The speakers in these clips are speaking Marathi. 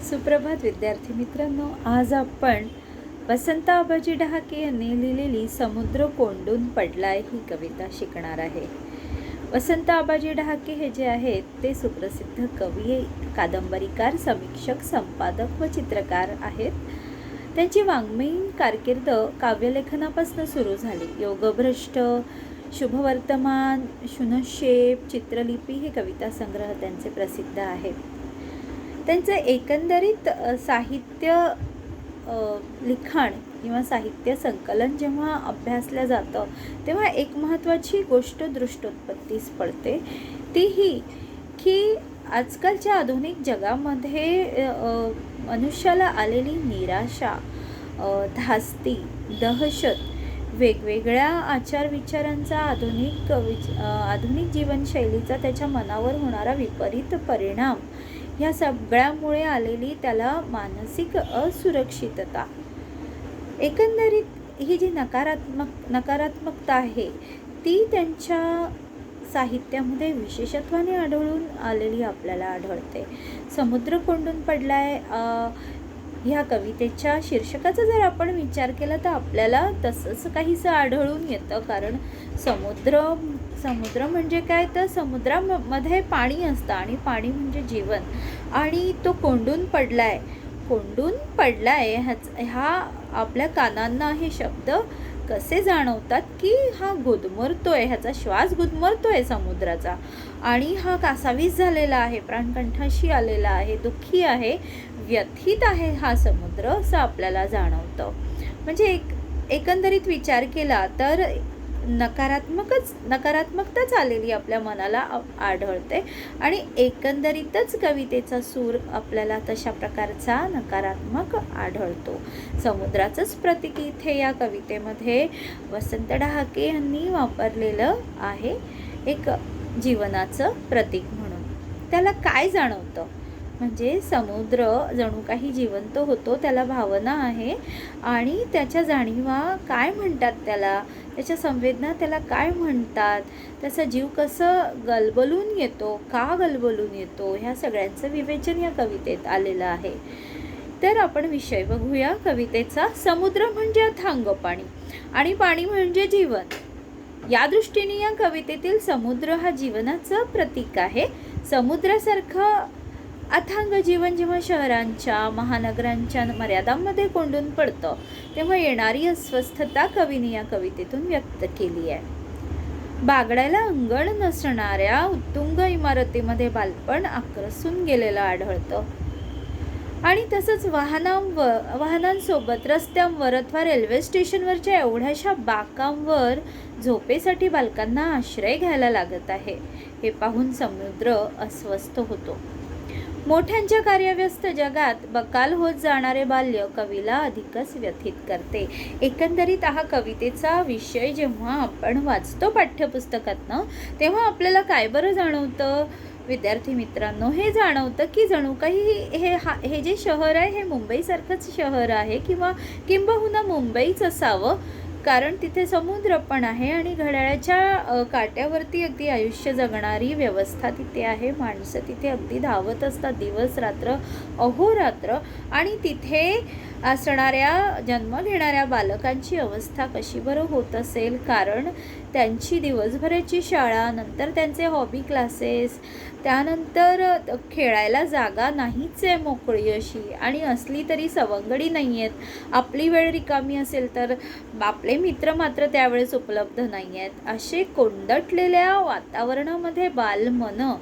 सुप्रभात विद्यार्थी मित्रांनो, आज आपण वसंत आबाजी डहाके यांनी लिहिलेली समुद्र कोंडून पडलाय ही कविता शिकणार आहे. वसंत आबाजी डहाके हे जे आहेत ते सुप्रसिद्ध कवी, कादंबरीकार, समीक्षक, संपादक व चित्रकार आहेत. त्यांची वाङ्मयीन कारकीर्द काव्यलेखनापासून सुरू झाली. योगभ्रष्ट, शुभवर्तमान, शुनशेप, चित्रलिपी हे कविता संग्रह त्यांचे प्रसिद्ध आहेत. त्यांचं एकंदरीत साहित्य लिखाण किंवा साहित्य संकलन जेव्हा अभ्यासलं जातं तेव्हा एक महत्त्वाची गोष्ट दृष्टोत्पत्तीस पडते, ती ही की आजकालच्या आधुनिक जगामध्ये मनुष्याला आलेली निराशा, धास्ती, दहशत, वेगवेगळ्या आचारविचारांचा आधुनिक जीवनशैलीचा त्याच्या मनावर होणारा विपरीत परिणाम, ह्या सगळ्यामुळे आलेली त्याला मानसिक असुरक्षितता, एकंदरीत ही जी नकारात्मकता आहे ती त्यांच्या साहित्यामध्ये विशेषत्वाने आढळून आलेली आपल्याला आढळते. समुद्र कोंडून पडलाय ह्या कवितेच्या शीर्षकाचा जर आपण विचार केला तर आपल्याला तसंच काहीसं आढळून येतं. कारण समुद्र म्हणजे काय, तर समुद्रामध्ये पाणी असतं आणि पाणी म्हणजे जीवन, आणि तो कोंडून पडलाय ह्या आपल्या कानांना हे शब्द कसे जाणवतात की हा गुदमरतोय, ह्याचा श्वास गुदमरतोय समुद्राचा, आणि हा कासावीस झालेला आहे, प्राणकंठाशी आलेला आहे, दुःखी आहे, व्यथित आहे हा समुद्र, असं आपल्याला जाणवतं. म्हणजे एकंदरीत विचार केला तर नकारात्मकताच आलेली आपल्या मनाला आढळते, आणि एकंदरीतच कवितेचा सूर आपल्याला तशा प्रकारचा नकारात्मक आढळतो. समुद्राचंच प्रतीक इथे या कवितेमध्ये वसंत डहाके यांनी वापरलेलं आहे, एक जीवनाचं प्रतीक म्हणून. त्याला काय जाणवतं, म्हणजे समुद्र जणू काही जिवंत होतो, त्याला भावना आहे आणि त्याच्या जाणीवा काय म्हणतात, त्याच्या संवेदना त्याला काय म्हणतात, त्याचा जीव कसं गलबलून येतो, का गलबलून येतो, ह्या सगळ्यांचं विवेचन या कवितेत आलेलं आहे. तर आपण विषय बघूया कवितेचा. समुद्र म्हणजे अथांग पाणी आणि पाणी म्हणजे जीवन. या दृष्टीने या कवितेतील समुद्र हा जीवनाचं प्रतीक आहे. समुद्रासारखं अथांग जीवन जेव्हा शहरांच्या, महानगरांच्या मर्यादांमध्ये कोंडून पडतं तेव्हा येणारी अस्वस्थता कवीने या कवितेतून व्यक्त केली आहे. बागडायला अंगण नसणाऱ्या उत्तुंग इमारतीमध्ये बालपण आक्रसून गेलेलं आढळतं, आणि तसंच वाहनांसोबत रस्त्यांवर अथवा रेल्वे स्टेशनवरच्या एवढ्याशा बाकांवर झोपेसाठी बालकांना आश्रय घ्यायला लागत आहे. हे पाहून समुद्र अस्वस्थ होतो. मोठ्यांच्या कार्यव्यस्त जगात बकाल होत जाणारे बाल्य कवीला अधिकच व्यथित करते. एकंदरीत हा कवितेचा विषय जेव्हा आपण वाचतो पाठ्यपुस्तकातनं तेव्हा आपल्याला काय बरं जाणवतं विद्यार्थी मित्रांनो, हे जाणवतं की जणू काही हे जे शहर आहे हे मुंबईसारखंच शहर आहे, किंवा किंबहुना मुंबईच असावं, कारण तिथे समुद्र पण आहे आणि घड्याळाच्या काट्यावरती अगदी आयुष्य जगणारी व्यवस्था तिथे आहे. माणसं तिथे अगदी धावत असतात दिवस रात्र, अहोरात्र, आणि तिथे असणाऱ्या जन्म घेणाऱ्या बालकांची अवस्था कशी बरं होत असेल, कारण त्यांची दिवसभराची शाळा, नंतर त्यांचे हॉबी क्लासेस, त्यानंतर खेळायला जागा नाहीच आहे मोकळी अशी, आणि असली तरी सवंगडी नाही आहेत. आपली वेळ रिकामी असेल तर आपले मित्र मात्र त्यावेळेस उपलब्ध नाही आहेत. असे कोंदटलेल्या वातावरणामध्ये बालमनं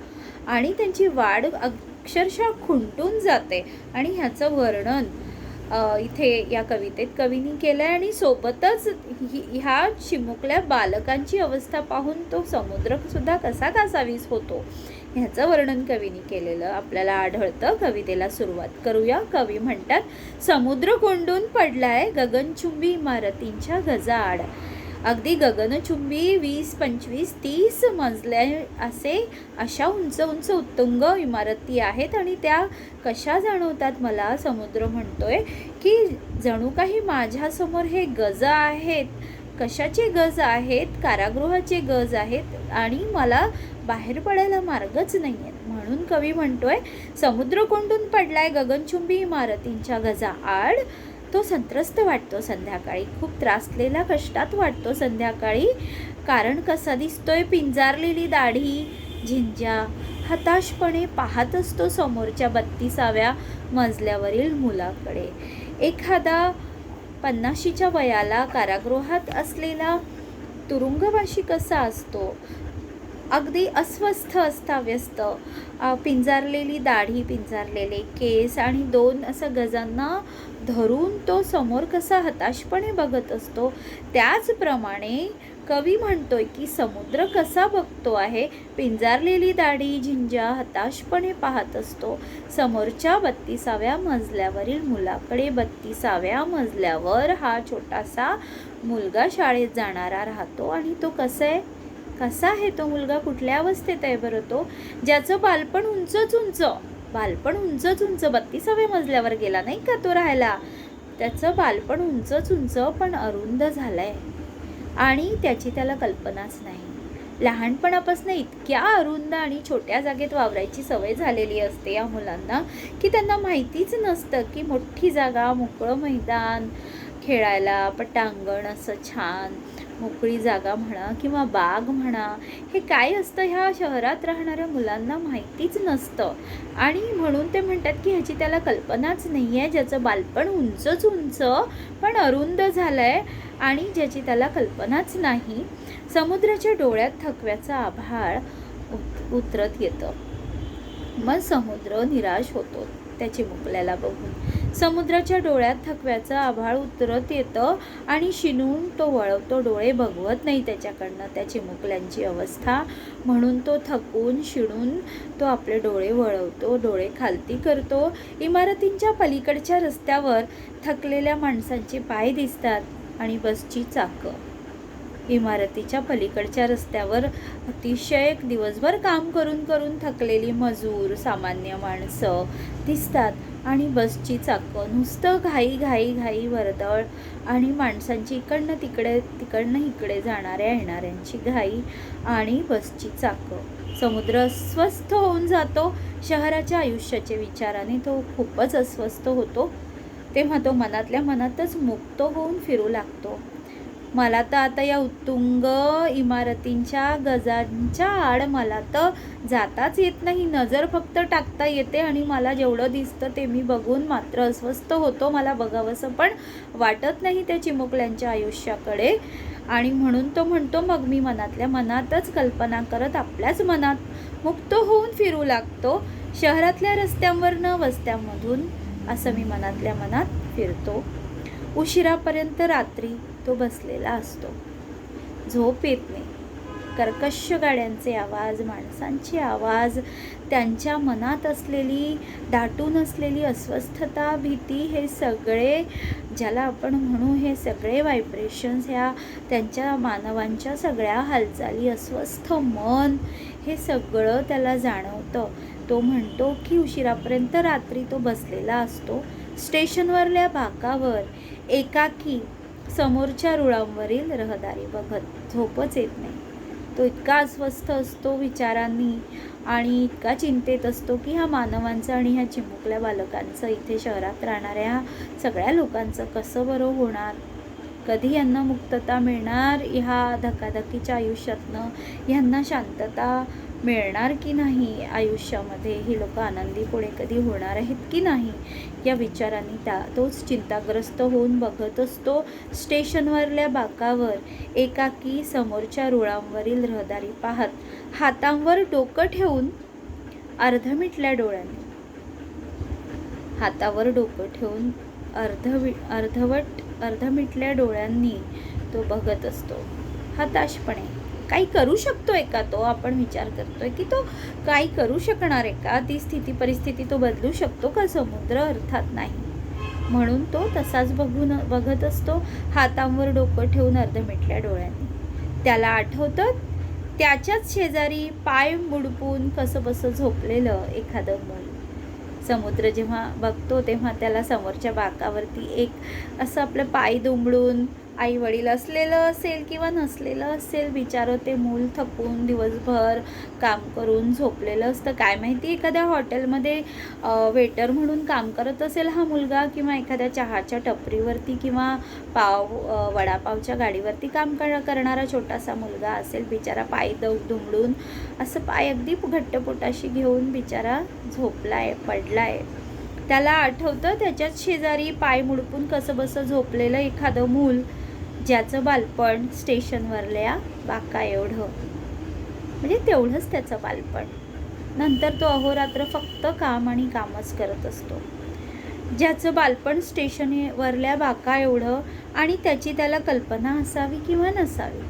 आणि त्यांची वाढ अक्षरशः खुंटून जाते, आणि ह्याचं वर्णन इथे या कवितेत कवीनी केलं आहे. आणि सोबतच ह्या चिमुकल्या बालकांची अवस्था पाहून तो समुद्रसुद्धा कसा कासावीस होतो ह्याचं वर्णन कवीनी केलेलं आपल्याला आढळतं. कवितेला सुरुवात करूया. कवी म्हणतात, समुद्र कोंडून पडलाय गगनचुंबी इमारतींच्या गजाआड. अगदी गगनचुंबी 20, 25, 30 मजल्या अशा उंच उंच उत्तुंग इमारती आहेत, आणि त्या कशा जाणवतात मला, समुद्र म्हणतोय की जणू काही माझ्यासमोर हे गज आहेत. कशाचे गज आहेत? कारागृहाचे गज आहेत, आणि मला बाहेर पडायला मार्गच नाही आहेत. म्हणून म्हणून कवी म्हणतोय, समुद्र कोंडून पडलाय गगनचुंबी इमारतींच्या गजाआड. तो संत्रस्त वाटतो संध्याकाळी, खूप त्रासलेला कष्टात वाटतो संध्याकाळी. कारण कसा दिसतोय, पिंजारलेली दाढी, झिंजा, हताशपणे पाहत असतो समोरच्या 32व्या मजल्यावरील मुलाकडे. एखादा 50च्या वयाला कारागृहात असलेला तुरुंगवासी कसा असतो, अगदी अस्वस्थ, अस्ताव्यस्त, पिंजारलेली दाढी, पिंजारलेले केस आणि 2 असं गजांना धरून तो समोर कसा हताशपणे बघत असतो, त्याचप्रमाणे कवी म्हणतोय की समुद्र कसा बघतो आहे, पिंजारलेली दाढी, झिंजा, हताशपणे पाहत असतो समोरच्या 32व्या मजल्यावरील मुलाकडे. 32व्या मजल्यावर हा छोटासा मुलगा शाळेत जाणारा राहतो. आणि तो कसा आहे तो मुलगा, कुठल्या अवस्थेत आहे बरं तो, ज्याचं बालपण उंच 32व्या मजल्यावर गेला नाही का तो राहायला, त्याचं बालपण उंच पण अरुंद झालंय आणि त्याची त्याला कल्पनाच नाही. लहानपणापासून इतक्या अरुंद आणि छोट्या जागेत वावरायची सवय झालेली असते या मुलांना की त्यांना माहितीच नसतं की मोठी जागा, मोकळं मैदान, खेळायला पटांगण, असं छान मोकळी जागा म्हणा किंवा बाग म्हणा, हे काय असतं ह्या शहरात राहणाऱ्या मुलांना माहितीच नसतं. आणि म्हणून ते म्हणतात की ह्याची त्याला कल्पनाच नाही आहे, ज्याचं बालपण उंच पण अरुंद झालंय आणि ज्याची त्याला कल्पनाच नाही. समुद्राच्या डोळ्यात थकव्याचं आभाळ उतरत येतं. मग समुद्र निराश होतो त्याची मुकल्याला बघून. समुद्राच्या डोळ्यात थकव्याचं आभाळ उतरत येतं आणि शिणून तो वळवतो, डोळे बघवत नाही त्याच्याकडनं त्याची मुकल्यांची अवस्था. म्हणून तो थकून शिणून तो आपले डोळे वळवतो, डोळे खालती करतो. इमारतींच्या पलीकडच्या रस्त्यावर थकलेल्या माणसांचे पाय दिसतात आणि बसची चाकं. इमारतीच्या पलीकडच्या रस्त्यावर अतिशय दिवसभर काम करून थकलेली मजूर, सामान्य माणसं दिसतात आणि बसची चाकं, नुसतं घाई वर्दळ आणि माणसांची तिकडनं इकडे जाणाऱ्या येणाऱ्यांची घाई आणि बसची चाकं. समुद्र अस्वस्थ होऊन जातो. शहराच्या आयुष्याच्या विचाराने तो खूपच अस्वस्थ होतो. तेव्हा तो मनातल्या मनातच मुक्त होऊन फिरू लागतो. मला तर आता या उत्तुंग इमारतींच्या गजांच्या आड मला तर जाताच येत नाही, नजर फक्त टाकता येते आणि मला जेवढं दिसतं ते मी बघून मात्र अस्वस्थ होतो. मला बघावंसं पण वाटत नाही त्या चिमुकल्यांच्या आयुष्याकडे. आणि म्हणून तो म्हणतो, मग मी मनातल्या मनातच कल्पना करत आपल्याच मनात मुक्त होऊन फिरू लागतो. शहरातल्या रस्त्यांवरनं, वस्त्यांमधून असं मी मनातल्या मनात फिरतो. उशिरापर्यंत रात्री तो बसलेला असतो. झोप येत नाही. कर्कश गाड्यांचे आवाज, माणसांचे आवाज, त्यांच्या मनात असलेली दाटून असलेली अस्वस्थता, भीती, हे सगळे ज्याला आपण म्हणू, हे सगळे व्हायब्रेशन्स, ह्या त्यांच्या मानवांच्या सगळ्या हालचाली, अस्वस्थ मन, हे सगळं त्याला जाणवतं. तो म्हणतो की उशिरापर्यंत रात्री तो बसलेला असतो स्टेशनवरल्या बाकावर, एकाकी, समोरच्या रुळांवरील रहदारी बघत. झोपच येत नाही. तो इतका अस्वस्थ असतो विचारांनी आणि इतका चिंतेत असतो की ह्या मानवांचं आणि ह्या चिमुकल्या बालकांचं, इथे शहरात राहणाऱ्या सगळ्या लोकांचं कसं बरं होणार, कधी यांना मुक्तता मिळणार ह्या धकाधकीच्या आयुष्यातनं, ह्यांना शांतता मिळणार की नाही आयुष्यामध्ये, ही लोक आनंदी पुढे कधी होणार आहेत की नाही, या विचारांनी तोच चिंताग्रस्त होऊन बघत असतो. स्टेशनवरल्या बाकावर एकाकी, समोरच्या रुळांवरील रहदारी पाहत, हातांवर डोकं ठेवून अर्धमिटल्या डोळ्यांनी, हातावर डोकं ठेवून अर्धमिटल्या डोळ्यांनी तो बघत असतो हताशपणे. काही करू शकतोय का तो? आपण विचार करतोय की तो काही करू शकणार आहे का? ती स्थिती परिस्थिती तो बदलू शकतो का? समुद्र अर्थात नाही. म्हणून तो तसाच बघत असतो, हातांवर डोकं ठेवून अर्धमिटल्या डोळ्यांनी. त्याला आठवतं त्याच्याच शेजारी पाय मुडपून कसंबसं झोपलेलं एखादं मूल. समुद्र जेव्हा बघतो तेव्हा त्याला समोरच्या बाकावरती एक असं आपलं पाय दुमडून आई वडील असलेलं असेल किंवा नसलेलं असेल, बिचारं ते मूल थकून दिवसभर काम करून झोपलेलं असतं. काय माहिती एखाद्या हॉटेलमध्ये वेटर म्हणून काम करत असेल हा मुलगा, किंवा एखाद्या चहाच्या टपरीवरती किंवा वडापावच्या गाडीवरती काम करणारा छोटासा मुलगा असेल. बिचारा पाय दुमडून असं पाय अगदी घट्टपोटाशी घेऊन बिचारा झोपलाय, पडलाय. त्याला आठवतं त्याच्याच शेजारी पाय मुडपून कसं बसं झोपलेलं एखादं मूल, ज्याचं बालपण स्टेशनवरल्या बाका एवढं, म्हणजे तेवढंच त्याचं बालपण. नंतर तो अहोरात्र फक्त काम आणि कामच करत असतो. ज्याचं बालपण स्टेशनवरल्या बाका एवढं, आणि त्याची त्याला कल्पना असावी किंवा नसावी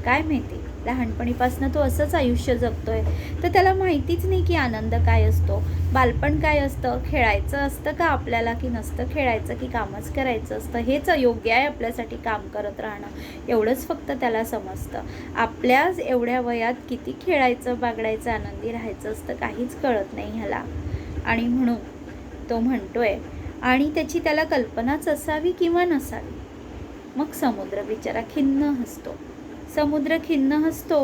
काय माहिती. लहानपणीपासून तो असंच आयुष्य जगतोय, तर त्याला माहितीच नाही की आनंद काय असतो, बालपण काय असतं, खेळायचं असतं का आपल्याला की नसतं खेळायचं, की कामच करायचं असतं, हेच योग्य आहे आपल्यासाठी काम करत राहणं, एवढंच फक्त त्याला समजतं. आपल्याच एवढ्या वयात किती खेळायचं, बागडायचं, आनंदी राहायचं असतं, काहीच कळत नाही ह्याला. आणि म्हणून तो म्हणतोय, आणि त्याची त्याला कल्पनाच असावी किंवा नसावी. मग समुद्र बिचारा खिन्न हसतो. समुद्र खिन्न हसतो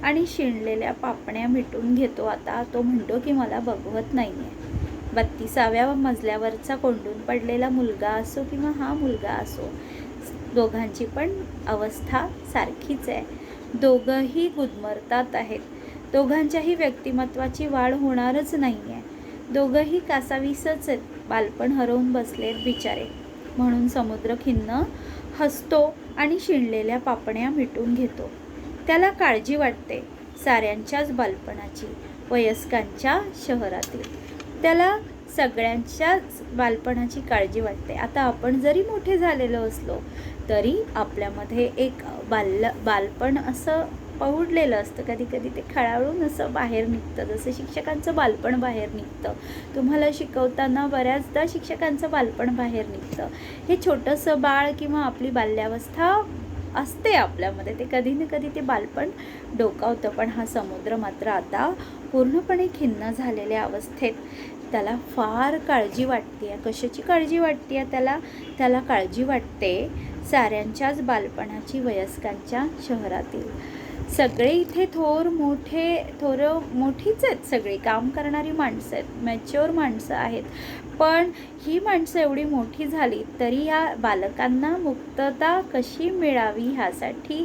आणि शिणलेल्या पापण्या मिटून घेतो. आता तो म्हणतो की मला बघवत नाही आहे. 32व्या मजल्यावरचा कोंडून पडलेला मुलगा असो किंवा हा मुलगा असो, दोघांची पण अवस्था सारखीच आहे. दोघंही गुदमरतात आहेत. दोघांच्याही व्यक्तिमत्वाची वाढ होणारच नाही आहे. दोघंही कासावीसच आहेत, बालपण हरवून बसलेत बिचारे. म्हणून समुद्र खिन्न हसतो आणि शिणलेल्या पापण्या मिटून घेतो. त्याला काळजी वाटते साऱ्यांच्याच बालपणाची, वयस्कांच्या शहरातील. त्याला सगळ्यांच्याच बालपणाची काळजी वाटते. आता आपण जरी मोठे झालेलो असलो तरी आपल्यामध्ये एक बालपण असं पौडलेलं असतं. कधी कधी ते खळाळून असं बाहेर निघतं, जसं शिक्षकांचं बालपण बाहेर निघतं. तुम्हाला शिकवताना बऱ्याचदा शिक्षकांचं बालपण बाहेर निघतं. हे छोटंसं बाळ किंवा आपली बाल्यावस्था असते आपल्यामध्ये, ते कधी ना कधी ते बालपण डोकावतं. पण हा समुद्र मात्र आता पूर्णपणे खिन्न झालेल्या अवस्थेत. त्याला फार काळजी वाटते. कशाची काळजी वाटते त्याला? त्याला काळजी वाटते साऱ्यांच्याच बालपणाची, वयस्कांच्या शहरातील. सगळे इथे थोरं मोठीच आहेत, सगळी काम करणारी माणसं आहेत, मॅच्युअर माणसं आहेत. पण ही माणसं एवढी मोठी झाली तरी या बालकांना मुक्तता कशी मिळावी ह्यासाठी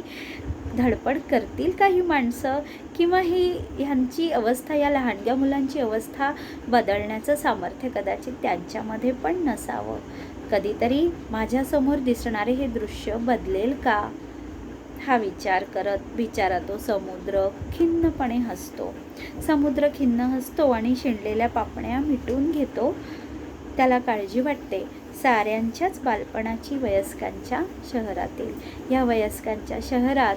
धडपड करतील काही माणसं, किंवा ह्यांची अवस्था, या लहानग्या मुलांची अवस्था बदलण्याचं सामर्थ्य कदाचित त्यांच्यामध्ये पण नसावं. कधीतरी माझ्यासमोर दिसणारे हे दृश्य बदलेल का, हा विचार करत बिचारा तो समुद्र खिन्नपणे हसतो. समुद्र खिन्न हसतो आणि शिणलेल्या पापण्या मिटून घेतो. त्याला काळजी वाटते साऱ्यांच्याच बालपणाची, वयस्कांच्या शहरातील. या वयस्कांच्या शहरात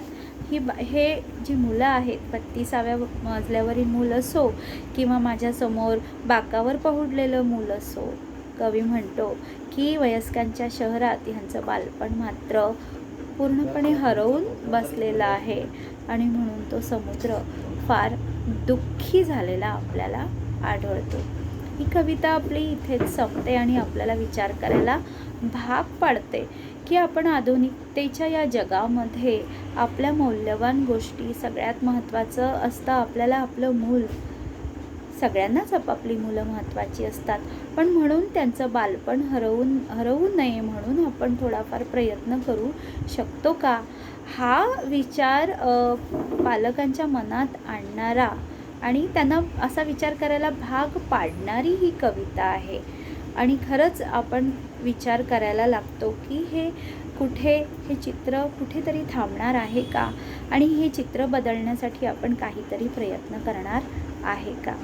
हे जी मुलं आहेत, 32व्या मजल्यावरील मूल असो किंवा माझ्यासमोर बाकावर पहुडलेलं मूल असो, कवी म्हणतो की वयस्कांच्या शहरात ह्यांचं बालपण मात्र पूर्णपणे हरवून बसलेला आहे. आणि म्हणून तो समुद्र फार दुःखी झालेला आपल्याला आढळतो. ही कविता आपली इथेच संपते आणि आपल्याला विचार करायला भाग पाडते की आपण आधुनिकतेच्या या जगामध्ये आपल्या मौल्यवान गोष्टी, सगळ्यात महत्त्वाचं असतं आपल्याला आपलं मूल. सगळ्यांनाच आपापली मुलं महत्त्वाची असतात, पण म्हणून त्यांचं बालपण हरवू नये म्हणून आपण थोडाफार प्रयत्न करू शकतो का, हा विचार पालकांच्या मनात आणणारा आणि त्यांना असा विचार करायला भाग पाडणारी ही कविता आहे. आणि खरंच आपण विचार करायला लागतो की हे चित्र कुठेतरी थांबणार आहे का, आणि हे चित्र बदलण्यासाठी आपण काहीतरी प्रयत्न करणार आहे का.